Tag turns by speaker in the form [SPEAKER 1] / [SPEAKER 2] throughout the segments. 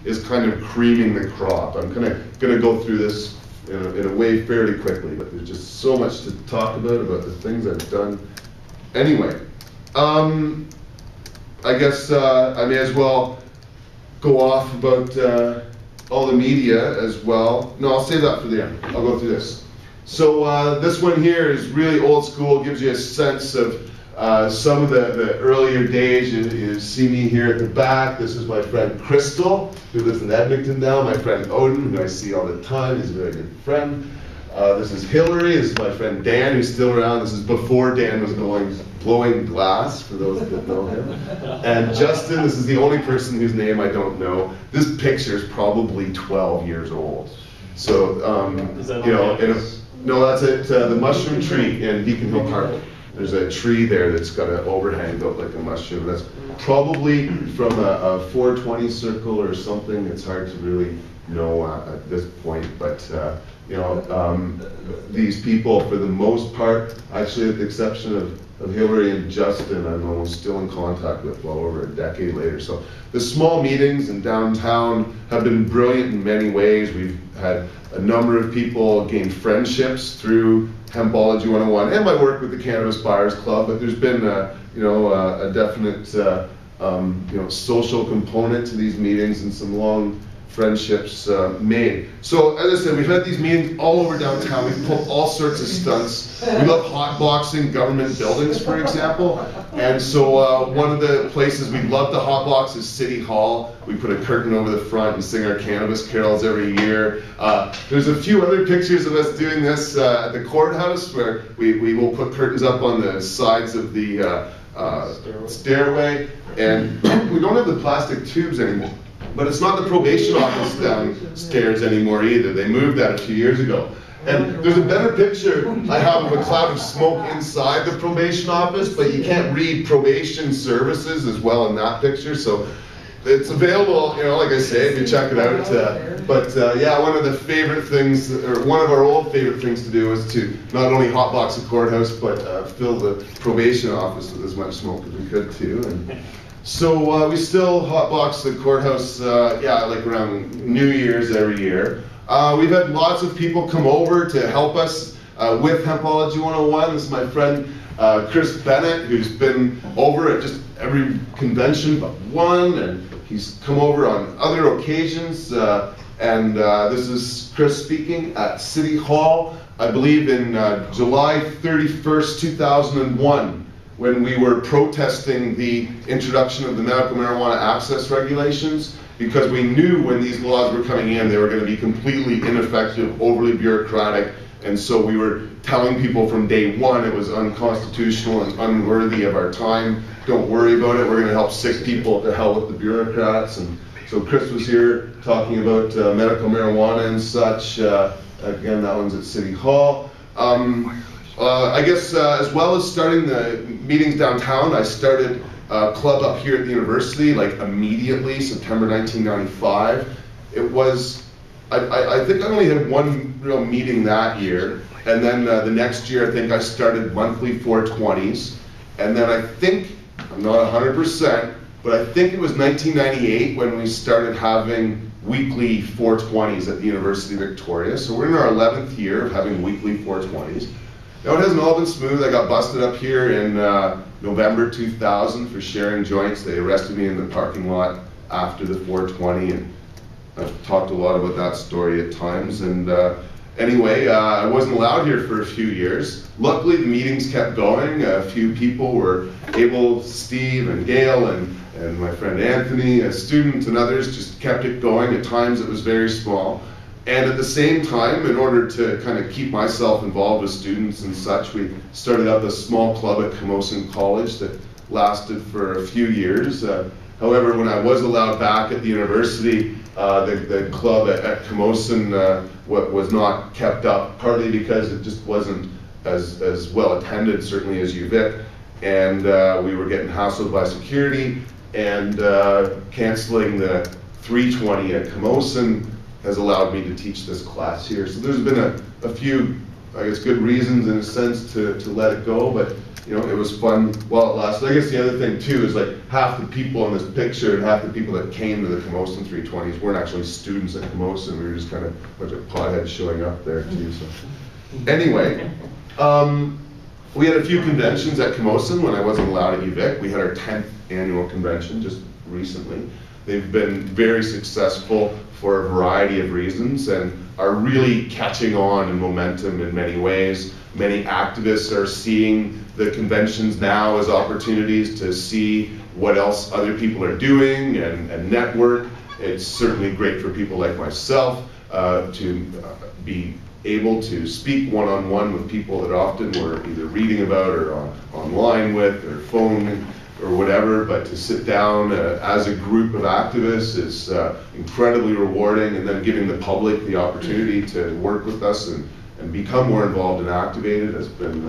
[SPEAKER 1] is kind of creaming the crop. I'm kind of going to go through this in a way fairly quickly, but there's just so much to talk about the things I've done. Anyway, I guess I may as well go off about all the media as well. No, I'll save that for the end. I'll go through this. So this one here is really old school, gives you a sense of some of the earlier days. You see me here at the back. This is my friend Crystal, who lives in Edmonton now. My friend Odin, who I see all the time. He's a very good friend. This is Hillary. This is my friend Dan, who's still around. This is before Dan was blowing glass, for those that know him. And Justin, this is the only person whose name I don't know. This picture is probably 12 years old. So, you know, no, that's at the mushroom tree in Beacon Hill Park. There's a tree there that's got an overhang built like a mushroom. That's probably from a 420 circle or something. It's hard to really know at this point, but you know, these people, for the most part, actually with the exception of Hillary and Justin, I'm almost still in contact with well over a decade later. So the small meetings in downtown have been brilliant in many ways. We've had a number of people gain friendships through Hempology 101 and my work with the Cannabis Buyers Club, but there's been you know, a definite you know, social component to these meetings and some long friendships made. So as I said, we've had these meetings all over downtown. We've pulled all sorts of stunts. We love hotboxing government buildings, for example. And so one of the places we love to hotbox is City Hall. We put a curtain over the front and sing our cannabis carols every year. There's a few other pictures of us doing this at the courthouse, where we will put curtains up on the sides of the stairway. And we don't have the plastic tubes anymore. But it's not the probation office downstairs anymore either. They moved that a few years ago. And there's a better picture I have of a cloud of smoke inside the probation office, but you can't read probation services as well in that picture. So it's available, you know, like I say, if you check it out. Yeah, one of the favorite things, or one of our old favorite things to do is to not only hotbox the courthouse, but fill the probation office with as much smoke as we could too. And so we still hotbox the courthouse, yeah, like around New Year's every year. We've had lots of people come over to help us with Hempology 101. This is my friend Chris Bennett, who's been over at just every convention but one, and he's come over on other occasions. This is Chris speaking at City Hall, I believe in July 31st, 2001. When we were protesting the introduction of the medical marijuana access regulations, because we knew when these laws were coming in, they were going to be completely ineffective, overly bureaucratic, and so we were telling people from day one it was unconstitutional and unworthy of our time. Don't worry about it, we're going to help sick people, to hell with the bureaucrats. And so Chris was here talking about medical marijuana and such. Again, that one's at City Hall. I guess as well as starting the meetings downtown, I started a club up here at the university, like immediately, September 1995. It was, I think I only had one real meeting that year, and then the next year I think I started monthly 420s, and then I think, I'm not 100%, but I think it was 1998 when we started having weekly 420s at the University of Victoria. So we're in our 11th year of having weekly 420s. Now, it hasn't all been smooth. I got busted up here in November 2000 for sharing joints. They arrested me in the parking lot after the 420, and I've talked a lot about that story at times. And anyway, I wasn't allowed here for a few years. Luckily, the meetings kept going. A few people were able, Steve and Gail and my friend Anthony, a student, and others just kept it going. At times, it was very small. And at the same time, in order to kind of keep myself involved with students and such, we started up a small club at Camosun College that lasted for a few years. However, when I was allowed back at the university, the club at Camosun was not kept up, partly because it just wasn't as well attended, certainly as UVic, and we were getting hassled by security, and canceling the 320 at Camosun has allowed me to teach this class here. So there's been a few I guess, good reasons in a sense to let it go, but you know, it was fun while it lasted. I guess the other thing too is like half the people in this picture and half the people that came to the Camosun 320s weren't actually students at Camosun. We were just kind of a bunch of potheads showing up there too. So anyway, we had a few conventions at Camosun when I wasn't allowed at UVic. We had our 10th annual convention just recently. They've been very successful for a variety of reasons and are really catching on in momentum in many ways. Many activists are seeing the conventions now as opportunities to see what else other people are doing and network. It's certainly great for people like myself to be able to speak one-on-one with people that often we're either reading about or online with or phone or whatever, but to sit down as a group of activists is incredibly rewarding, and then giving the public the opportunity to work with us and become more involved and activated has been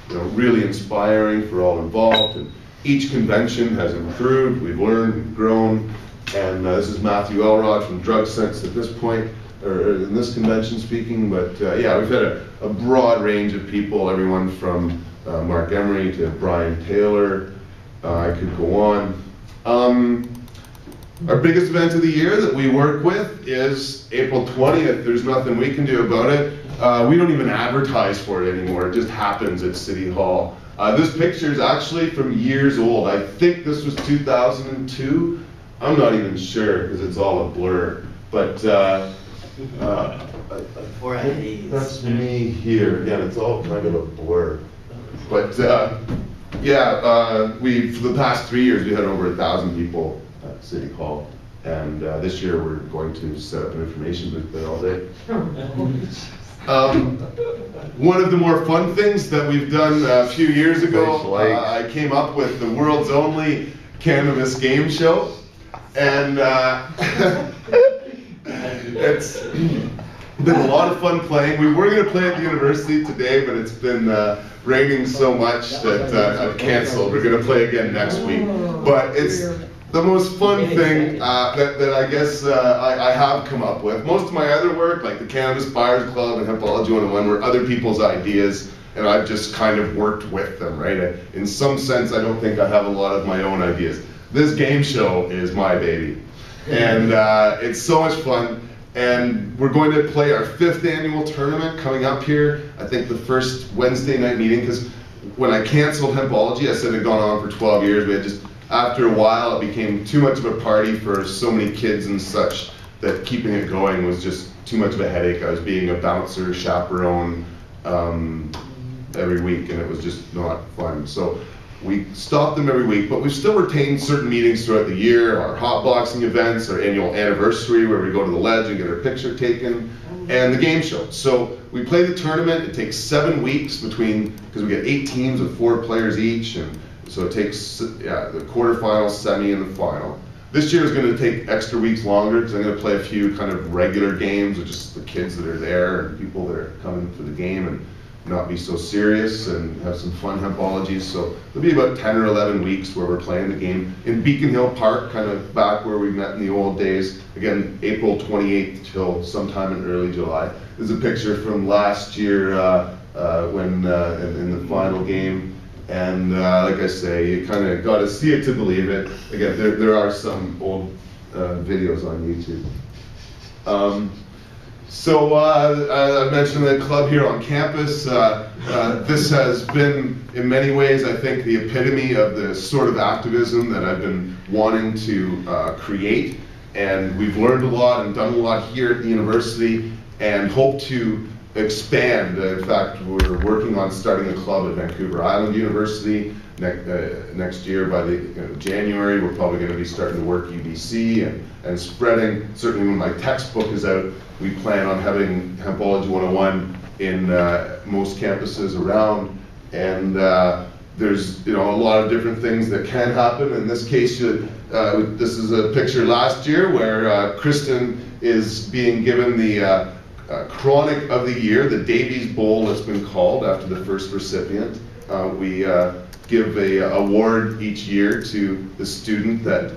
[SPEAKER 1] you know, really inspiring for all involved. And each convention has improved, we've learned, we've grown, and this is Matthew Elrod from Drug Sense at this point, or in this convention speaking, but yeah, we've had a broad range of people, everyone from Mark Emery to Brian Taylor. I could go on. Our biggest event of the year that we work with is April 20th. There's nothing we can do about it. We don't even advertise for it anymore. It just happens at City Hall. This picture is actually from years old. I think this was 2002. I'm not even sure because it's all a blur. But that's me here. Again, it's all kind of a blur. But yeah, for the past 3 years we had over 1,000 people at City Hall, and this year we're going to set up an information booth there all day. One of the more fun things that we've done a few years ago, I came up with the world's only cannabis game show, and it's been a lot of fun playing. We were going to play at the university today, but it's been raining so much that I've canceled. We're going to play again next week. But it's the most fun thing that I guess I have come up with. Most of my other work, like the Cannabis Buyers Club and Hempology 101, were other people's ideas, and I've just kind of worked with them, right? In some sense, I don't think I have a lot of my own ideas. This game show is my baby, and it's so much fun. And we're going to play our 5th annual tournament coming up here. I think the first Wednesday night meeting, because when I canceled Hempology, I said it had gone on for 12 years. We had just, after a while, it became too much of a party for so many kids and such that keeping it going was just too much of a headache. I was being a bouncer, chaperone every week, and it was just not fun. So we stopped them every week, but we've still retained certain meetings throughout the year, our hotboxing events, our annual anniversary where we go to the ledge and get our picture taken, and the game show. So we play the tournament. It takes 7 weeks between, because we get 8 teams of 4 players each, and so it takes the quarterfinal, semi, and the final. This year is going to take extra weeks longer because I'm going to play a few kind of regular games with just the kids that are there and people that are coming for the game, and not be so serious and have some fun hempologies. So there'll be about 10 or 11 weeks where we're playing the game in Beacon Hill Park, kind of back where we met in the old days. Again, April 28th till sometime in early July. There's a picture from last year when in the final game. And like I say, you kind of got to see it to believe it. Again, there are some old videos on YouTube. So I mentioned the club here on campus. This has been, in many ways, I think, the epitome of the sort of activism that I've been wanting to create. And we've learned a lot and done a lot here at the university and hope to expand. In fact, we're working on starting a club at Vancouver Island University next year. By the January, we're probably going to be starting to work UBC and spreading. Certainly when my textbook is out, we plan on having Hempology 101 in most campuses around. And there's a lot of different things that can happen. In this case, this is a picture last year where Kristen is being given the Chronic of the Year, the Davies Bowl it's been called after the first recipient. We give a award each year to the student that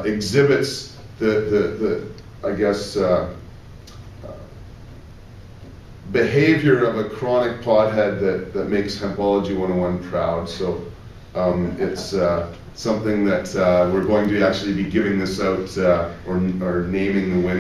[SPEAKER 1] exhibits the behavior of a chronic pothead that makes Hempology 101 proud. So it's something that we're going to actually be giving this out or naming the winner.